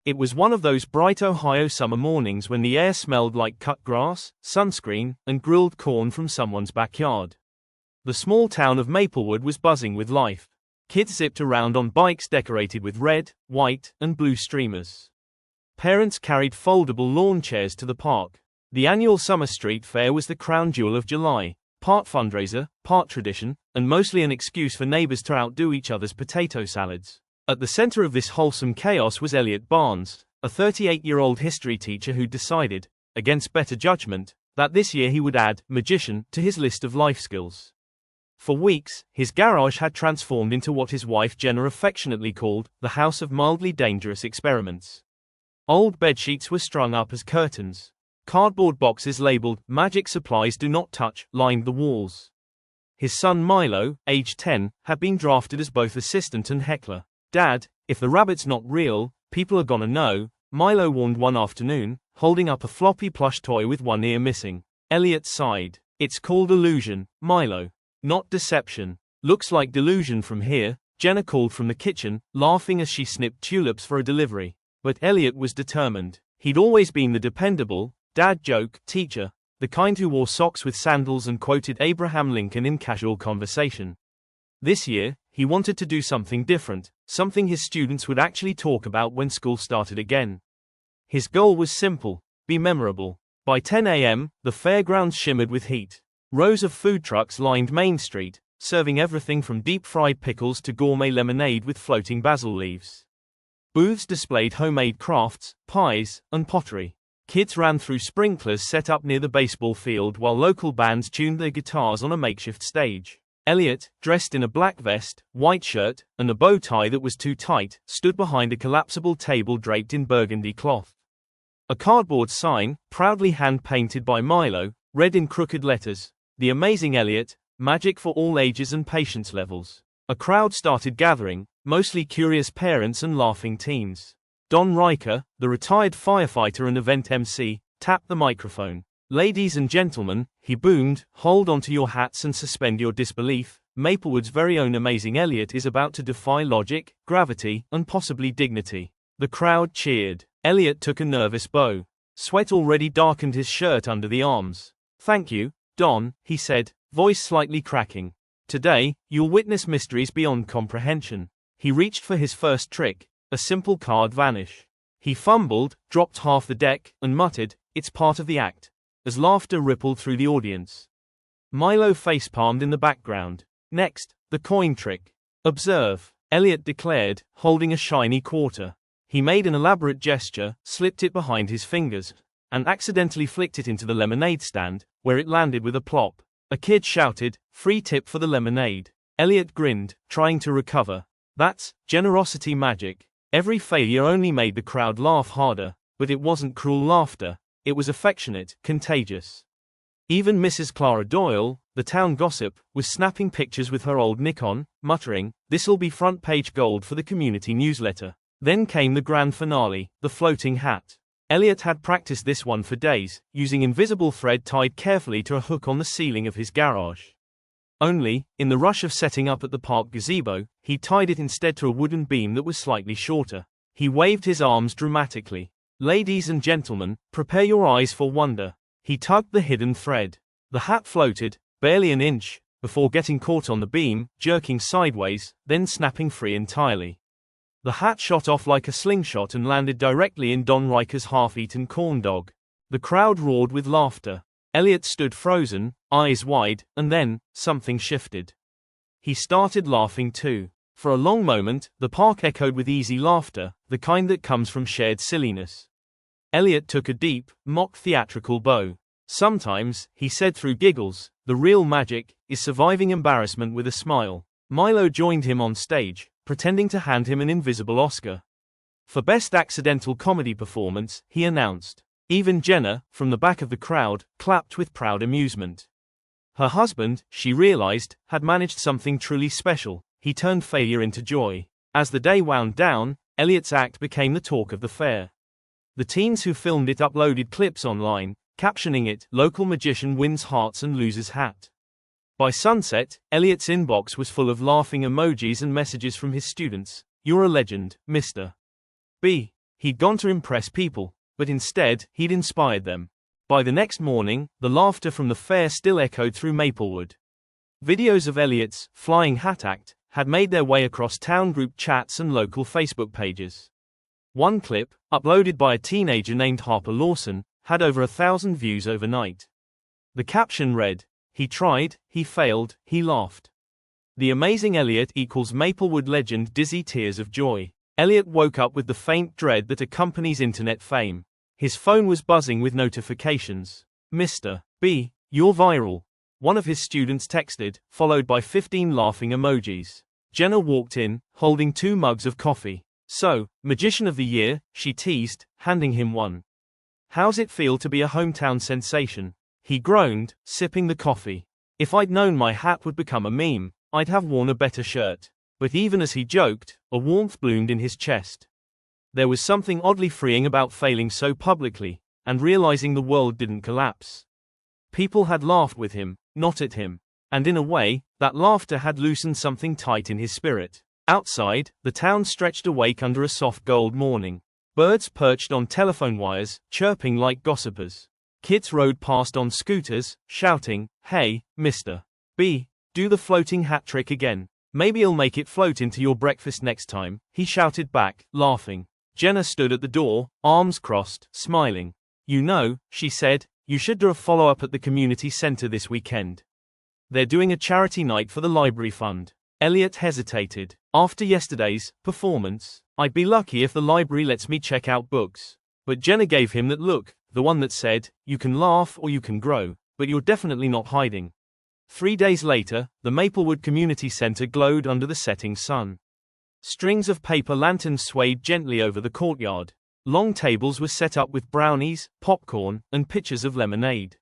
It was one of those bright Ohio summer mornings when the air smelled like cut grass, sunscreen, and grilled corn from someone's backyard. The small town of Maplewood was buzzing with life. Kids zipped around on bikes decorated with red, white, and blue streamers. Parents carried foldable lawn chairs to the park. The annual summer street fair was the crown jewel of July, part fundraiser, part tradition, and mostly an excuse for neighbors to outdo each other's potato salads. At the center of this wholesome chaos was Elliot Barnes, a 38-year-old history teacher who decided, against better judgment, that this year he would add magician to his list of life skills. For weeks, his garage had transformed into what his wife Jenna affectionately called the house of mildly dangerous experiments. Old bedsheets were strung up as curtains. Cardboard boxes labeled "Magic Supplies Do Not Touch" lined the walls. His son Milo, age 10, had been drafted as both assistant and heckler. "Dad, if the rabbit's not real, people are gonna know," Milo warned one afternoon, holding up a floppy plush toy with one ear missing. Elliot sighed. "It's called illusion, Milo. Not deception." "Looks like delusion from here," Jenna called from the kitchen, laughing as she snipped tulips for a delivery. But Elliot was determined. He'd always been the dependable, dad joke teacher, the kind who wore socks with sandals and quoted Abraham Lincoln in casual conversation. This year, he wanted to do something different, something his students would actually talk about when school started again. His goal was simple: be memorable. By 10 a.m., the fairgrounds shimmered with heat. Rows of food trucks lined Main Street, serving everything from deep-fried pickles to gourmet lemonade with floating basil leaves. Booths displayed homemade crafts, pies, and pottery. Kids ran through sprinklers set up near the baseball field while local bands tuned their guitars on a makeshift stage. Elliot, dressed in a black vest, white shirt, and a bow tie that was too tight, stood behind a collapsible table draped in burgundy cloth. A cardboard sign, proudly hand-painted by Milo, read in crooked letters, "The Amazing Elliot, Magic for All Ages and Patience Levels." A crowd started gathering, mostly curious parents and laughing teens. Don Riker, the retired firefighter and event MC, tapped the microphone. "Ladies and gentlemen," he boomed, "hold onto your hats and suspend your disbelief. Maplewood's very own Amazing Elliot is about to defy logic, gravity, and possibly dignity." The crowd cheered. Elliot took a nervous bow. Sweat already darkened his shirt under the arms. "Thank you, Don," he said, voice slightly cracking. "Today, you'll witness mysteries beyond comprehension." He reached for his first trick, a simple card vanish. He fumbled, dropped half the deck, and muttered, "It's part of the act," as laughter rippled through the audience. Milo facepalmed in the background. "Next, the coin trick. Observe," Elliot declared, holding a shiny quarter. He made an elaborate gesture, slipped it behind his fingers, and accidentally flicked it into the lemonade stand, where it landed with a plop. A kid shouted, "Free tip for the lemonade." Elliot grinned, trying to recover. That's generosity magic. Every failure only made the crowd laugh harder, but it wasn't cruel laughter. It was affectionate, contagious. Even Mrs. Clara Doyle, the town gossip, was snapping pictures with her old Nikon, muttering, "This'll be front-page gold for the community newsletter." Then came the grand finale, the floating hat. Elliot had practiced this one for days, using invisible thread tied carefully to a hook on the ceiling of his garage. Only, in the rush of setting up at the park gazebo, he tied it instead to a wooden beam that was slightly shorter. He waved his arms dramatically. "Ladies and gentlemen, prepare your eyes for wonder." He tugged the hidden thread. The hat floated, barely an inch, before getting caught on the beam, jerking sideways, then snapping free entirely. The hat shot off like a slingshot and landed directly in Don Riker's half-eaten corn dog. The crowd roared with laughter. Elliot stood frozen, eyes wide, and then, something shifted. He started laughing too. For a long moment, the park echoed with easy laughter, the kind that comes from shared silliness. Elliot took a deep, mock-theatrical bow. "Sometimes," he said through giggles, "the real magic is surviving embarrassment with a smile." Milo joined him on stage, pretending to hand him an invisible Oscar. For Best Accidental Comedy Performance, he announced. Even Jenna, from the back of the crowd, clapped with proud amusement. Her husband, she realized, had managed something truly special. He turned failure into joy. As the day wound down, Elliot's act became the talk of the fair. The teens who filmed it uploaded clips online, captioning it, "Local magician wins hearts and loses hat." By sunset, Elliot's inbox was full of laughing emojis and messages from his students. "You're a legend, Mr. B." He'd gone to impress people, but instead, he'd inspired them. By the next morning, the laughter from the fair still echoed through Maplewood. Videos of Elliot's flying hat act had made their way across town group chats and local Facebook pages. One clip, uploaded by a teenager named Harper Lawson, had over 1,000 views overnight. The caption read, "He tried, he failed, he laughed. The amazing Elliot equals Maplewood legend dizzy tears of joy." Elliot woke up with the faint dread that accompanies internet fame. His phone was buzzing with notifications. "Mr. B, you're viral," one of his students texted, followed by 15 laughing emojis. Jenna walked in, holding 2 mugs of coffee. "So, Magician of the Year," she teased, handing him one. "How's it feel to be a hometown sensation?" He groaned, sipping the coffee. "If I'd known my hat would become a meme, I'd have worn a better shirt." But even as he joked, a warmth bloomed in his chest. There was something oddly freeing about failing so publicly, and realizing the world didn't collapse. People had laughed with him, not at him. And in a way, that laughter had loosened something tight in his spirit. Outside, the town stretched awake under a soft gold morning. Birds perched on telephone wires, chirping like gossipers. Kids rode past on scooters, shouting, "Hey, Mr. B, do the floating hat trick again. Maybe you'll make it float into your breakfast next time," he shouted back, laughing. Jenna stood at the door, arms crossed, smiling. "You know," she said, "you should do a follow-up at the community center this weekend. They're doing a charity night for the library fund." Elliot hesitated. "After yesterday's performance, I'd be lucky if the library lets me check out books." But Jenna gave him that look, the one that said, "You can laugh or you can grow, but you're definitely not hiding." 3 days later, the Maplewood Community Center glowed under the setting sun. Strings of paper lanterns swayed gently over the courtyard. Long tables were set up with brownies, popcorn, and pitchers of lemonade.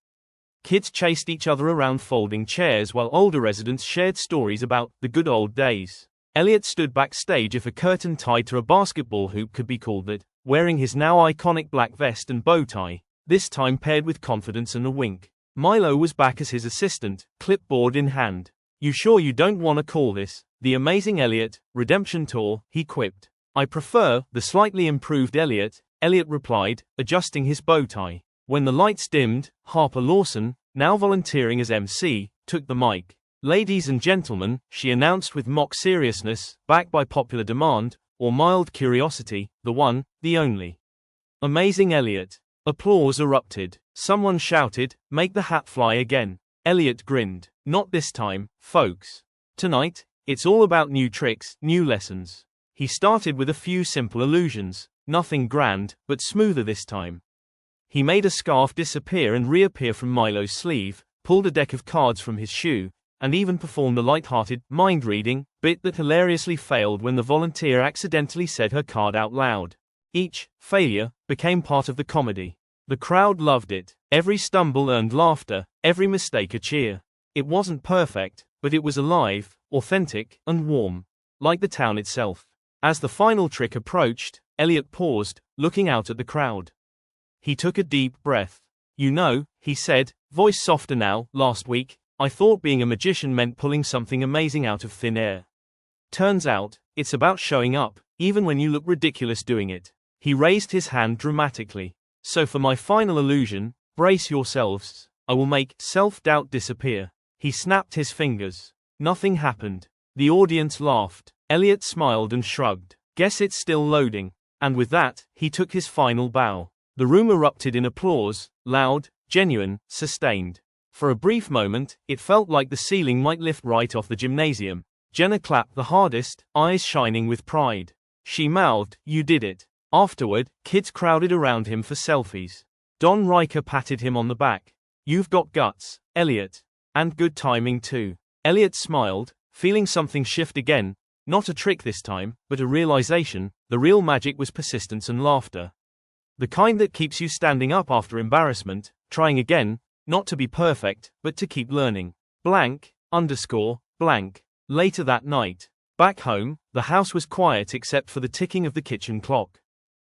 Kids chased each other around folding chairs while older residents shared stories about the good old days. Elliot stood backstage if a curtain tied to a basketball hoop could be called that, wearing his now iconic black vest and bow tie, this time paired with confidence and a wink. Milo was back as his assistant, clipboard in hand. "You sure you don't want to call this the Amazing Elliot Redemption Tour?" he quipped. "I prefer the slightly improved Elliot," Elliot replied, adjusting his bow tie. When the lights dimmed, Harper Lawson, now volunteering as MC, took the mic. "Ladies and gentlemen," she announced with mock seriousness, backed by popular demand, or mild curiosity, the one, the only Amazing Elliot. Applause erupted. Someone shouted, "Make the hat fly again." Elliot grinned. "Not this time, folks. Tonight, it's all about new tricks, new lessons." He started with a few simple illusions, nothing grand, but smoother this time. He made a scarf disappear and reappear from Milo's sleeve, pulled a deck of cards from his shoe, and even performed a light-hearted, mind-reading bit that hilariously failed when the volunteer accidentally said her card out loud. Each failure became part of the comedy. The crowd loved it. Every stumble earned laughter, every mistake a cheer. It wasn't perfect, but it was alive, authentic, and warm. Like the town itself. As the final trick approached, Elliot paused, looking out at the crowd. He took a deep breath. "You know," he said, voice softer now, "last week, I thought being a magician meant pulling something amazing out of thin air. Turns out, it's about showing up, even when you look ridiculous doing it." He raised his hand dramatically. "So for my final illusion, brace yourselves. I will make self-doubt disappear." He snapped his fingers. Nothing happened. The audience laughed. Elliot smiled and shrugged. "Guess it's still loading." And with that, he took his final bow. The room erupted in applause, loud, genuine, sustained. For a brief moment, it felt like the ceiling might lift right off the gymnasium. Jenna clapped the hardest, eyes shining with pride. She mouthed, "You did it." Afterward, kids crowded around him for selfies. Don Riker patted him on the back. "You've got guts, Elliot. And good timing too." Elliot smiled, feeling something shift again, not a trick this time, but a realization. The real magic was persistence and laughter. The kind that keeps you standing up after embarrassment, trying again, not to be perfect, but to keep learning. Blank. Later that night. Back home, the house was quiet except for the ticking of the kitchen clock.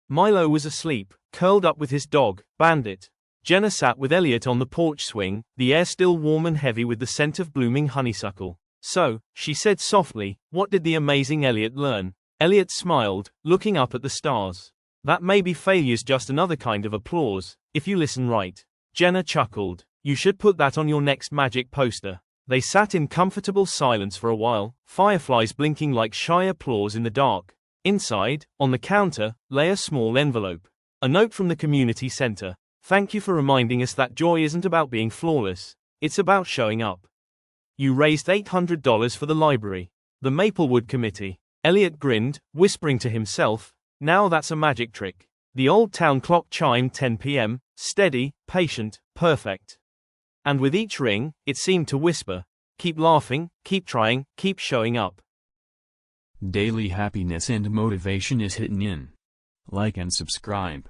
Milo was asleep, curled up with his dog, Bandit. Jenna sat with Elliot on the porch swing, the air still warm and heavy with the scent of blooming honeysuckle. "So," she said softly, "what did the amazing Elliot learn?" Elliot smiled, looking up at the stars. That maybe failure's just another kind of applause, if you listen right. Jenna chuckled. You should put that on your next magic poster. They sat in comfortable silence for a while, fireflies blinking like shy applause in the dark. Inside, on the counter, lay a small envelope. A note from the community center. Thank you for reminding us that joy isn't about being flawless. It's about showing up. You raised $800 for the library. The Maplewood committee. Elliot grinned, whispering to himself, now that's a magic trick. The old town clock chimed 10 p.m., steady, patient, perfect. And with each ring, it seemed to whisper, keep laughing, keep trying, keep showing up. Daily happiness and motivation is hitting in. Like and subscribe.